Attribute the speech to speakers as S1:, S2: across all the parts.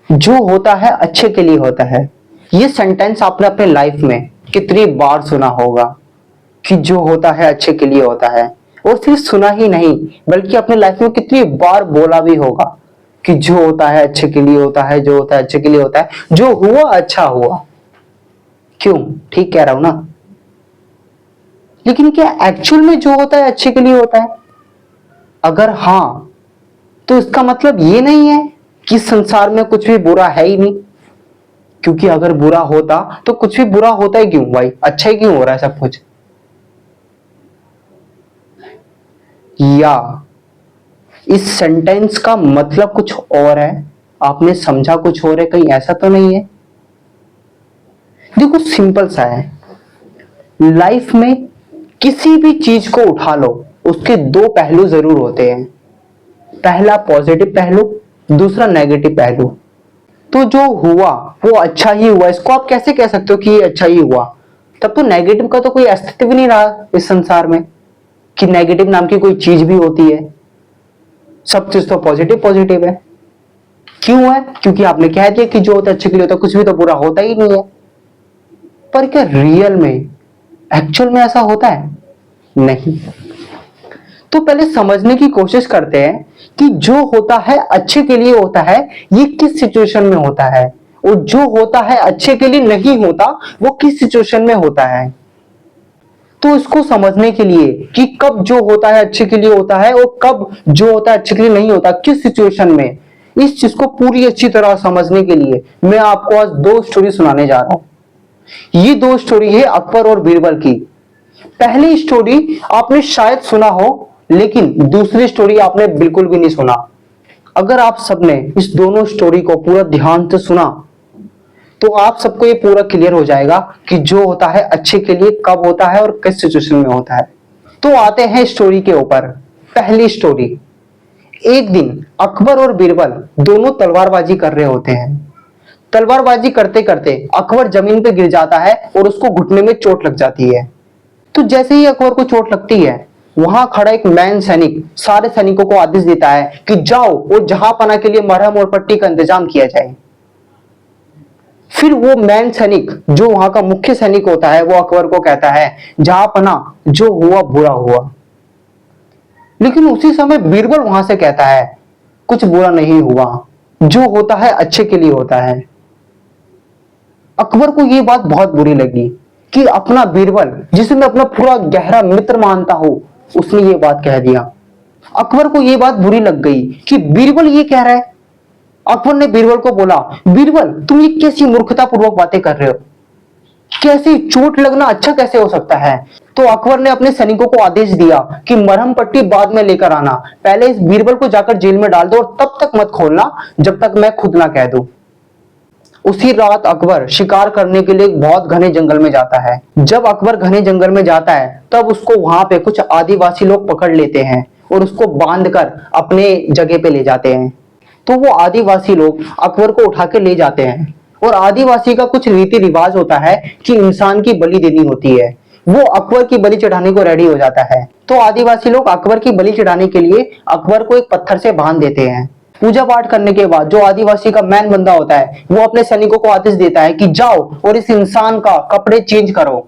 S1: जो होता है अच्छे के लिए होता है। ये सेंटेंस आपने अपने लाइफ में कितनी बार सुना होगा कि जो होता है अच्छे के लिए होता है। और सिर्फ सुना ही नहीं बल्कि अपने लाइफ में कितनी बार बोला भी होगा कि जो होता है अच्छे के लिए होता है, जो होता है अच्छे के लिए होता है, जो हुआ अच्छा हुआ। क्यों? ठीक कह रहा हूं ना? लेकिन क्या एक्चुअल में जो होता है अच्छे के लिए होता है? अगर हाँ, तो इसका मतलब ये नहीं है कि संसार में कुछ भी बुरा है ही नहीं। क्योंकि अगर बुरा होता तो कुछ भी बुरा होता ही क्यों भाई? अच्छा ही क्यों हो रहा है सब कुछ? या इस सेंटेंस का मतलब कुछ और है, आपने समझा कुछ और है, कहीं ऐसा तो नहीं है? देखो सिंपल सा है, लाइफ में किसी भी चीज को उठा लो, उसके दो पहलू जरूर होते हैं। पहला पॉजिटिव पहलू, दूसरा नेगेटिव पहलू। तो जो हुआ वो अच्छा ही हुआ, इसको आप कैसे कह सकते हो कि ये अच्छा ही हुआ? तब तो नेगेटिव का तो कोई अस्तित्व ही नहीं रहा इस संसार में कि नेगेटिव नाम की कोई चीज भी होती है। सब चीज तो पॉजिटिव पॉजिटिव है। क्यों है? क्योंकि आपने कह दिया कि जो होता है अच्छे के लिए होता है, कुछ भी तो बुरा होता ही नहीं है। पर क्या रियल में, एक्चुअल में ऐसा होता है? नहीं। तो पहले समझने की कोशिश करते हैं कि जो होता है अच्छे के लिए होता है ये किस सिचुएशन में होता है, और जो होता है अच्छे के लिए नहीं होता वो किस सिचुएशन में होता है। तो इसको समझने के लिए कि कब जो होता है अच्छे के लिए होता है और कब जो होता है अच्छे के लिए नहीं होता, किस सिचुएशन में, इस चीज को पूरी अच्छी तरह समझने के लिए मैं आपको आज दो स्टोरी सुनाने जा रहा हूं। ये दो स्टोरी है अकबर और बीरबल की। पहली स्टोरी आपने शायद सुना हो, लेकिन दूसरी स्टोरी आपने बिल्कुल भी नहीं सुना। अगर आप सबने इस दोनों स्टोरी को पूरा ध्यान से सुना तो आप सबको ये पूरा क्लियर हो जाएगा कि जो होता है अच्छे के लिए कब होता है और किस सिचुएशन में होता है। तो आते हैं स्टोरी के ऊपर। पहली स्टोरी, एक दिन अकबर और बीरबल दोनों तलवारबाजी कर रहे होते हैं। तलवारबाजी करते करते अकबर जमीन पे गिर जाता है और उसको घुटने में चोट लग जाती है। तो जैसे ही अकबर को चोट लगती है, वहां खड़ा एक मैन सैनिक सारे सैनिकों को आदेश देता है कि जाओ और जहांपना के लिए मरहम और पट्टी का इंतजाम किया जाए। फिर वो मैन सैनिक जो वहां का मुख्य सैनिक होता है वो अकबर को कहता है, जहांपना जो हुआ बुरा हुआ। लेकिन उसी समय बीरबल वहां से कहता है, कुछ बुरा नहीं हुआ, जो होता है अच्छे के लिए होता है। अकबर को यह बात बहुत बुरी लगी कि अपना बीरबल, जिसे मैं अपना पूरा गहरा मित्र मानता हूं, उसने ये बात कह दिया। अकबर को यह बात बुरी लग गई कि बीरबल ये कह रहा है। अकबर ने बीरबल को बोला, बीरबल तुम ये कैसी मूर्खतापूर्वक बातें कर रहे हो? कैसे चोट लगना अच्छा कैसे हो सकता है? तो अकबर ने अपने सैनिकों को आदेश दिया कि मरहम पट्टी बाद में लेकर आना, पहले इस बीरबल को जाकर जेल में डाल दो और तब तक मत खोलना जब तक मैं खुद ना कह दूं। उसी रात अकबर शिकार करने के लिए बहुत घने जंगल में जाता है। जब अकबर घने जंगल में जाता है तब उसको वहां पे कुछ आदिवासी लोग पकड़ लेते हैं और उसको बांधकर अपने जगह पे ले जाते हैं। तो वो आदिवासी लोग अकबर को उठा के ले जाते हैं और आदिवासी का कुछ रीति रिवाज होता है कि इंसान की बलि देनी होती है। वो अकबर की बलि चढ़ाने को रेडी हो जाता है। तो आदिवासी लोग अकबर की बलि चढ़ाने के लिए अकबर को एक पत्थर से बांध देते हैं। पूजा पाठ करने के बाद जो आदिवासी का मैन बंदा होता है वो अपने सैनिकों को आदेश देता है कि जाओ और इस इंसान का कपड़े चेंज करो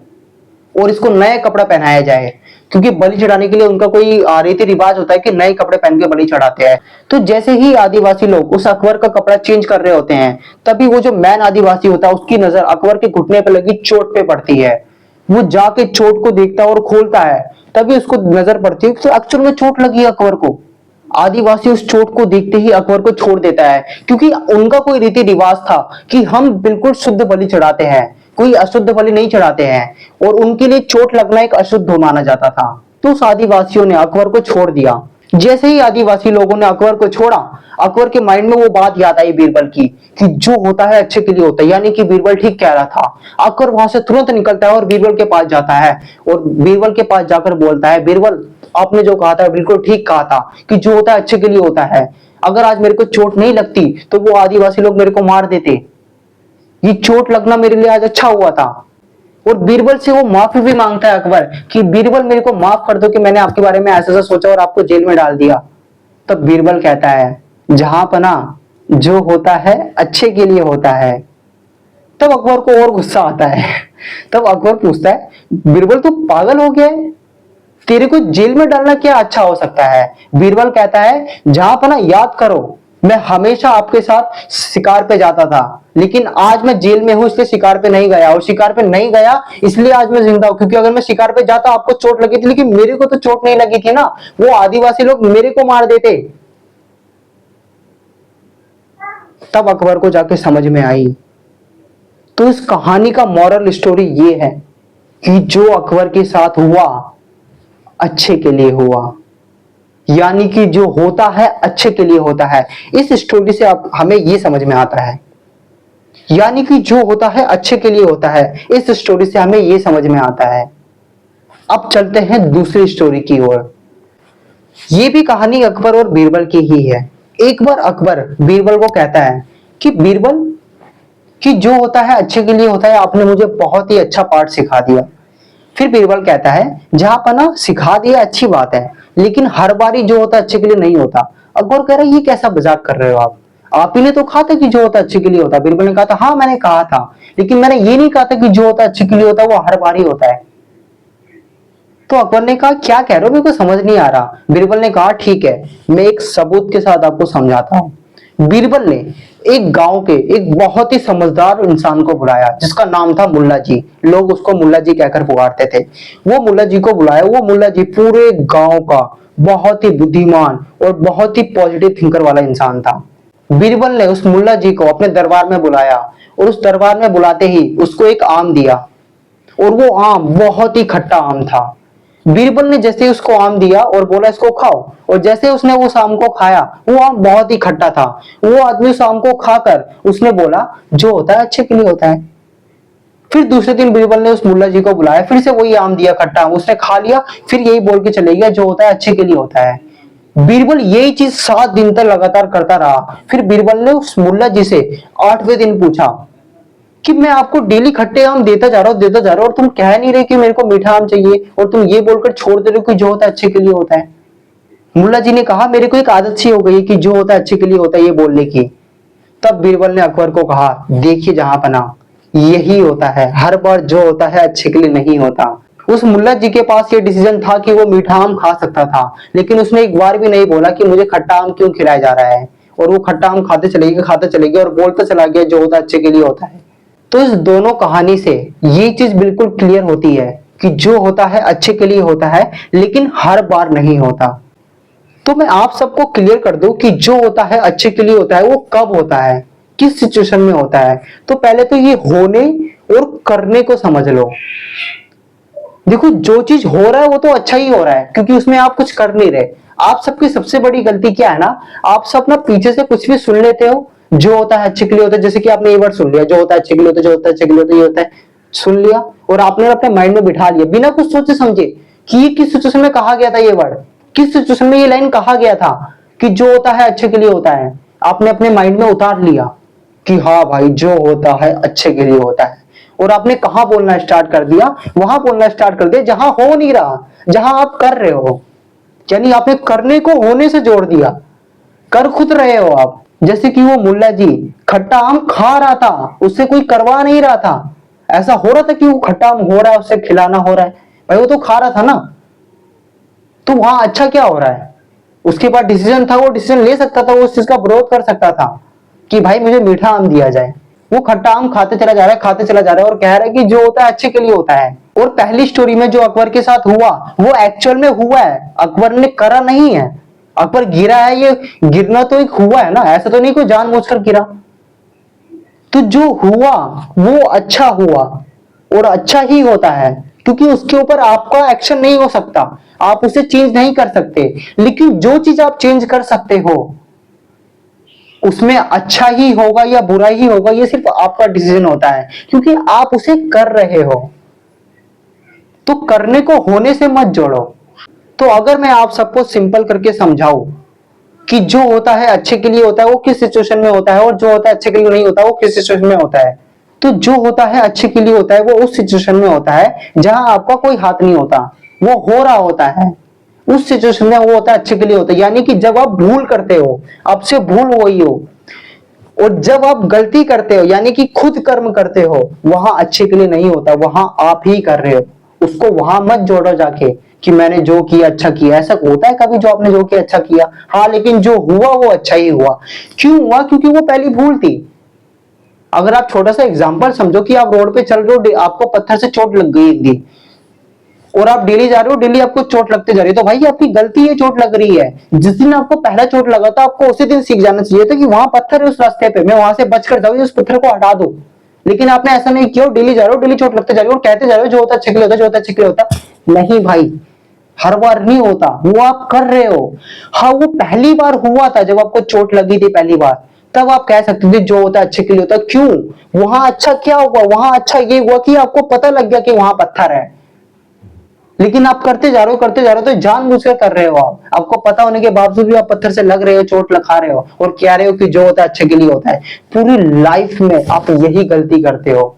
S1: और इसको नए कपड़ा पहनाया जाए, क्योंकि बलि चढ़ाने के लिए उनका कोई रीति रिवाज होता है कि नए कपड़े पहन के बलि चढ़ाते हैं। तो जैसे ही आदिवासी लोग उस अकबर का कपड़ा चेंज कर रहे होते हैं, तभी वो जो मैन आदिवासी होता है उसकी नजर अकबर के घुटने पे लगी चोट पे पड़ती है। वो जाके चोट को देखता है और खोलता है, तभी उसको नजर पड़ती है कि एक्चुअल में चोट लगी है अकबर को। आदिवासी उस चोट को देखते ही अकबर को छोड़ देता है, क्योंकि उनका कोई रीति रिवाज था कि हम बिल्कुल शुद्ध बलि चढ़ाते हैं, कोई अशुद्ध बलि नहीं चढ़ाते हैं, और उनके लिए चोट लगना एक अशुद्ध माना जाता था। तो उस आदिवासियों ने अकबर को छोड़ दिया। जैसे ही आदिवासी लोगों ने अकबर को छोड़ा, अकबर के माइंड में वो बात याद आई बीरबल की कि जो होता है अच्छे के लिए होता है, यानी कि बीरबल ठीक कह रहा था। अकबर वहां से तुरंत निकलता है और बीरबल के पास जाता है और बीरबल के पास जाकर बोलता है, बीरबल आपने जो कहा था बिल्कुल ठीक कहा था कि जो होता है अच्छे के लिए होता है। अगर आज मेरे को चोट नहीं लगती तो वो आदिवासी लोग मेरे को मार देते। ये चोट लगना मेरे लिए आज अच्छा हुआ था। और बीरबल से वो माफी भी मांगता है अकबर कि बीरबल मेरे को माफ कर दो कि मैंने आपके बारे में ऐसा ऐसा सोचा और आपको जेल में डाल दिया। तब बीरबल कहता है, जहां पना जो होता है अच्छे के लिए होता है। तब अकबर को और गुस्सा आता है। तब अकबर पूछता है, बीरबल तू पागल हो गया है, तेरे को जेल में डालना क्या अच्छा हो सकता है? बीरबल कहता है, जहां पना याद करो, मैं हमेशा आपके साथ शिकार पे जाता था, लेकिन आज मैं जेल में हूं इसलिए शिकार पे नहीं गया, और शिकार पे नहीं गया इसलिए आज मैं जिंदा हूं, क्योंकि अगर मैं शिकार पे जाता आपको चोट लगी थी, लेकिन मेरे को तो चोट नहीं लगी थी ना, वो आदिवासी लोग मेरे को मार देते। तब अकबर को जाके समझ में आई। तो इस कहानी का मॉरल स्टोरी ये है कि जो अकबर के साथ हुआ अच्छे के लिए हुआ, यानी कि जो होता है अच्छे के लिए होता है। इस स्टोरी से आप हमें ये समझ में आता है, यानी कि जो होता है अच्छे के लिए होता है। इस स्टोरी से हमें ये समझ में आता है। अब चलते हैं दूसरी स्टोरी की ओर। ये भी कहानी अकबर और बीरबल की ही है। एक बार अकबर बीरबल को कहता है कि बीरबल, कि जो होता है अच्छे के लिए होता है, आपने मुझे बहुत ही अच्छा पाठ सिखा दिया। फिर बीरबल कहता है, जहां पना सिखा दिया अच्छी बात है, लेकिन हर बारी जो होता है अच्छे के लिए नहीं होता। अकबर कह रहा है, ये कैसा मजाक कर रहे हो आप ही ने तो कहा था कि जो होता है अच्छे के लिए होता है। बीरबल ने कहा था, हाँ मैंने कहा था, लेकिन मैंने ये नहीं कहा था कि जो होता है अच्छे के लिए होता है वो हर बार ही होता है। तो अकबर ने कहा, क्या कह रहे हो, मेरे को समझ नहीं आ रहा। बीरबल ने कहा, ठीक है, मैं एक सबूत के साथ आपको समझाता हूँ। बीरबल ने एक गांव के एक बहुत ही समझदार इंसान को बुलाया, जिसका नाम था मुल्ला जी। लोग उसको मुल्ला जी कहकर पुकारते थे। वो मुल्ला जी को बुलाया। वो मुल्ला जी पूरे गांव का बहुत ही बुद्धिमान और बहुत ही पॉजिटिव थिंकर वाला इंसान था। बीरबल ने उस मुल्ला जी को अपने दरबार में बुलाया, और उस दरबार में बुलाते ही उसको एक आम दिया, और वो आम बहुत ही खट्टा आम था। बीरबल ने जैसे उसको आम दिया और बोला इसको खाओ, और जैसे उसने उस आम को खाया, वो आम बहुत ही खट्टा था। वो आदमी उस आम को खाकर उसने बोला, जो होता है अच्छे के लिए होता है। फिर दूसरे दिन बीरबल ने उस मुल्ला जी को बुलाया, फिर से वही आम दिया खट्टा आम, उसने खा लिया, फिर यही बोल के चले गया, जो होता है अच्छे के लिए होता है। बीरबल यही चीज 7 दिन तक लगातार करता रहा। फिर बीरबल ने उस मुल्ला जी से 8वें दिन पूछा कि मैं आपको डेली खट्टे आम देता जा रहा हूँ, देता जा रहा हूँ, और तुम कह नहीं रहे कि मेरे को मीठा आम चाहिए, और तुम ये बोलकर छोड़ दे रहे हो कि जो होता है अच्छे के लिए होता है। मुल्ला जी ने कहा, मेरे को एक आदत सी हो गई है कि जो होता है अच्छे के लिए होता है ये बोलने की। तब बीरबल ने अकबर को कहा, देखिए जहां पना, यही होता है, हर बार जो होता है अच्छे के लिए नहीं होता। उस मुल्ला जी के पास ये डिसीजन था कि वो मीठा आम खा सकता था, लेकिन उसने एक बार भी नहीं बोला कि मुझे खट्टा आम क्यों खिलाया जा रहा है। और वो खट्टा आम खाते चले गए और बोलते चला गया, जो होता है अच्छे के लिए होता है। तो इस दोनों कहानी से ये चीज बिल्कुल क्लियर होती है कि जो होता है अच्छे के लिए होता है, लेकिन हर बार नहीं होता। तो मैं आप सबको क्लियर कर दूं कि जो होता है अच्छे के लिए होता है वो कब होता है, किस सिचुएशन में होता है। तो पहले तो ये होने और करने को समझ लो। देखो, जो चीज हो रहा है वो तो अच्छा ही हो रहा है, क्योंकि उसमें आप कुछ कर नहीं रहे। आप सबकी सबसे बड़ी गलती क्या है ना, आप सब ना पीछे से कुछ भी सुन लेते हो, जो होता है अच्छे के लिए होता है। जैसे कि आपने ये वर्ड सुन लिया, जो होता है अच्छे के लिए होता है, जो होता है अच्छे के लिए होता है, ये होता है, सुन लिया और आपने अपने माइंड में बिठा लिया बिना कुछ सोचे समझे कि ये किस सिचुएशन में कहा गया था, ये वर्ड किस सिचुएशन में ये लाइन कहा गया था कि जो होता है अच्छे के लिए होता है। आपने अपने माइंड में उतार लिया कि हाँ भाई, जो होता है अच्छे के लिए होता है, और आपने कहा बोलना स्टार्ट कर दिया, वहां बोलना स्टार्ट कर दिया जहां हो नहीं रहा, जहां आप कर रहे हो। यानी आपने करने को होने से जोड़ दिया, कर खुद रहे हो आप। जैसे कि वो मुल्ला जी खट्टा आम खा रहा था, उससे कोई करवा नहीं रहा था। ऐसा हो रहा था कि वो खट्टा आम हो रहा है, उससे खिलाना हो रहा है, भाई वो तो खा रहा था ना। तो वहां अच्छा क्या हो रहा है, उसके पास डिसीजन था, वो डिसीजन ले सकता था, वो उस चीज का विरोध कर सकता था कि भाई मुझे मीठा आम दिया जाए। वो खट्टा आम खाते चला जा रहा है, खाते चला जा रहा है, और कह रहा है कि जो होता है अच्छे के लिए होता है। और पहली स्टोरी में जो अकबर के साथ हुआ वो एक्चुअल में हुआ है, अकबर ने करा नहीं है। अकबर गिरा है, ये गिरना तो एक हुआ है ना, ऐसा तो नहीं कोई जानबूझकर गिरा। तो जो हुआ वो अच्छा हुआ, और अच्छा ही होता है, क्योंकि उसके ऊपर आपका एक्शन नहीं हो सकता, आप उसे चेंज नहीं कर सकते। लेकिन जो चीज आप चेंज कर सकते हो उसमें अच्छा ही होगा या बुरा ही होगा, ये सिर्फ आपका डिसीजन होता है, क्योंकि आप उसे कर रहे हो। तो करने को होने से मत जोड़ो। तो अगर मैं आप सबको सिंपल करके समझाऊं कि जो होता है अच्छे के लिए होता है वो किस सिचुएशन में होता है, और जो होता है अच्छे के लिए नहीं होता वो किस सिचुएशन में होता है, तो जो होता है अच्छे के लिए होता है वो उस सिचुएशन में होता है जहां आपका कोई हाथ नहीं होता, वो हो रहा होता है। उस सिचुएशन में वो होता है अच्छे के लिए होता है, यानी कि जब आप भूल करते हो, आपसे भूल हुई हो, और जब आप गलती करते हो यानी कि खुद कर्म करते हो, वहां अच्छे के लिए नहीं होता, वहां आप ही कर रहे हो। उसको वहां मत जोड़ो जाके कि मैंने जो किया अच्छा किया। ऐसा होता है कभी जो आपने जो किया अच्छा किया? हाँ, लेकिन जो हुआ वो अच्छा ही हुआ। क्यों हुआ? क्योंकि वो पहली भूल थी। अगर आप छोटा सा एग्जांपल समझो कि आप रोड पे चल रहे हो, आपको पत्थर से चोट लग गई एक दिन, और आप डेली जा रहे हो, डेली आपको चोट लगते जा रही है, तो भाई आपकी गलती है, चोट लग रही है। जिस दिन आपको पहला चोट लगा था, आपको उसी दिन सीख जाना चाहिए था कि वहां पत्थर है उस रास्ते पे, मैं वहां से बचकर जाऊँ, उस पत्थर को हटा दो। लेकिन आपने ऐसा नहीं किया, डेली जा रहे हो, डेली चोट लगते जा रही हो, और कहते जा रहे हो जो होता अच्छा के लिए होता, जो होता अच्छा के लिए होता। नहीं भाई, हर बार नहीं होता, वो आप कर रहे हो। हाँ, वो पहली बार हुआ था जब आपको चोट लगी थी पहली बार, तब आप कह सकते थे जो होता अच्छे के लिए होता। क्यों? वहां अच्छा क्या हुआ? वहां अच्छा ये हुआ कि आपको पता लग गया कि वहां पत्थर है। लेकिन आप करते जा रहे हो, करते जा रहे हो, तो जानबूझकर कर रहे हो। आप, आपको पता होने के बावजूद भी आप पत्थर से लग रहे हो, चोट लगा रहे हो, और कह रहे हो कि जो होता है अच्छे के लिए होता है। पूरी लाइफ में आप यही गलती करते हो।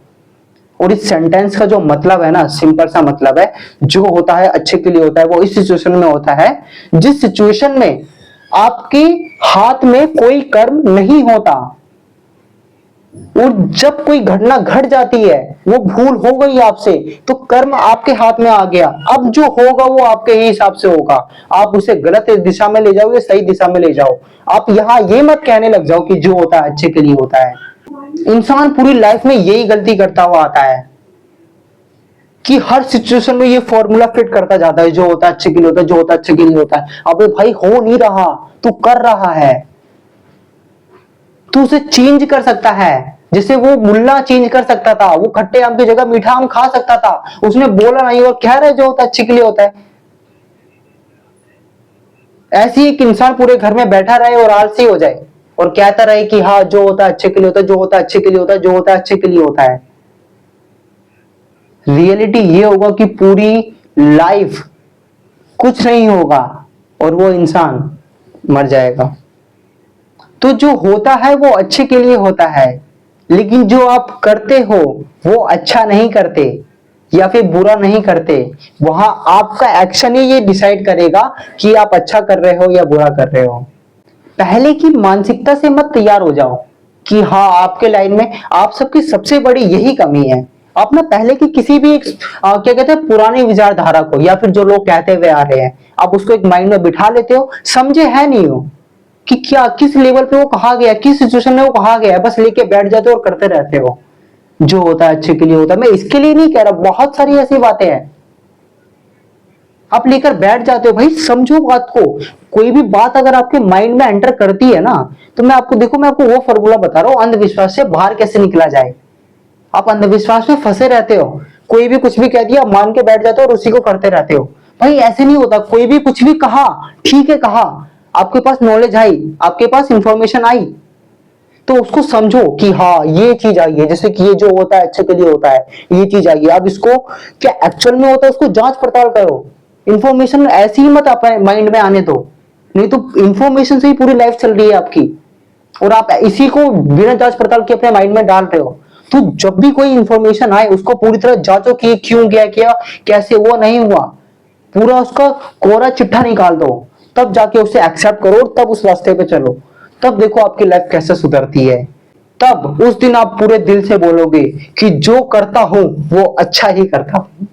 S1: और इस सेंटेंस का जो मतलब है ना, सिंपल सा मतलब है, जो होता है अच्छे के लिए होता है, वो इस सिचुएशन में होता है जिस सिचुएशन में आपके हाथ में कोई कर्म नहीं होता, और जब कोई घटना घट जाती है, वो भूल हो गई आपसे, तो कर्म आपके हाथ में आ गया। अब जो होगा वो आपके ही हिसाब से होगा। आप उसे गलत दिशा में ले जाओ या सही दिशा में ले जाओ। आप यहां ये मत कहने लग जाओ कि जो होता है अच्छे के लिए होता है। इंसान पूरी लाइफ में यही गलती करता हुआ आता है कि हर सिचुएशन में ये फॉर्मूला फिट करता जाता है, जो होता है अच्छे के लिए होता है, जो होता है अच्छे के लिए होता है। अबे भाई, हो नहीं रहा, तू कर रहा है, तू उसे चेंज कर सकता है। जैसे वो मुल्ला चेंज कर सकता था, वो खट्टे आम की जगह मीठा आम खा सकता था, उसने बोला नहीं और कह रहा है जो होता है अच्छे के लिए होता है। ऐसे ही एक इंसान पूरे घर में बैठा रहे और आलसी हो जाए और कहता रहे कि हाँ जो होता है अच्छे के लिए होता है, जो होता है अच्छे के लिए होता है, जो होता है अच्छे के लिए होता है। रियलिटी ये होगा कि पूरी लाइफ कुछ नहीं होगा और वो इंसान मर जाएगा। तो जो होता है वो अच्छे के लिए होता है, लेकिन जो आप करते हो वो अच्छा नहीं करते या फिर बुरा नहीं करते। वहां आपका एक्शन ही ये डिसाइड करेगा कि आप अच्छा कर रहे हो या बुरा कर रहे हो। पहले की मानसिकता से मत तैयार हो जाओ कि हाँ आपके लाइन में आप सबकी सबसे बड़ी यही कमी है। आप ना पहले की किसी भी क्या कहते हैं पुरानी विचारधारा को, या फिर जो लोग कहते हुए आ रहे हैं, आप उसको एक माइंड में बिठा लेते हो, समझे है नहीं हो कि क्या किस लेवल पे वो कहा गया, किस सिचुएशन में वो कहा गया है, बस लेके बैठ जाते हो और करते रहते हो। जो होता है अच्छे के लिए होता है, मैं इसके लिए नहीं कह रहा, बहुत सारी ऐसी बातें हैं आप लेकर बैठ जाते हो। भाई समझो बात को। कोई भी बात अगर आपके माइंड में एंटर करती है ना, तो मैं आपको देखो, मैं आपको वो फॉर्मूला बता रहा हूं अंधविश्वास से बाहर कैसे निकला जाए। आप अंधविश्वास में फंसे रहते हो, कोई भी कुछ भी कह दिया मान के बैठ जाते हो और उसी को करते रहते हो। भाई ऐसे नहीं होता, कोई भी कुछ भी कहा, ठीक है कहा, आपके पास नॉलेज आई, आपके पास इंफॉर्मेशन आई, तो उसको समझो कि हाँ ये चीज आई है, जैसे कि ये जो होता है अच्छे के लिए होता है, ये चीज आई है। अब इसको क्या एक्चुअल में होता है उसको जांच पड़ताल करो। इंफॉर्मेशन ऐसी ही मत अपने माइंड में आने दो, नहीं तो इंफॉर्मेशन से ही पूरी लाइफ चल रही है आपकी, और आप इसी को बिना जांच पड़ताल के अपने माइंड में डाल रहे हो। तो जब भी कोई इंफॉर्मेशन आए उसको पूरी तरह जांचो कि क्यों क्या किया, कैसे हुआ, नहीं हुआ, पूरा उसका कोरा चिट्ठा निकाल दो, तब जाके उसे एक्सेप्ट करो और तब उस रास्ते पे चलो। तब देखो आपकी लाइफ कैसे सुधरती है। तब उस दिन आप पूरे दिल से बोलोगे कि जो करता हूं वो अच्छा ही करता हूं।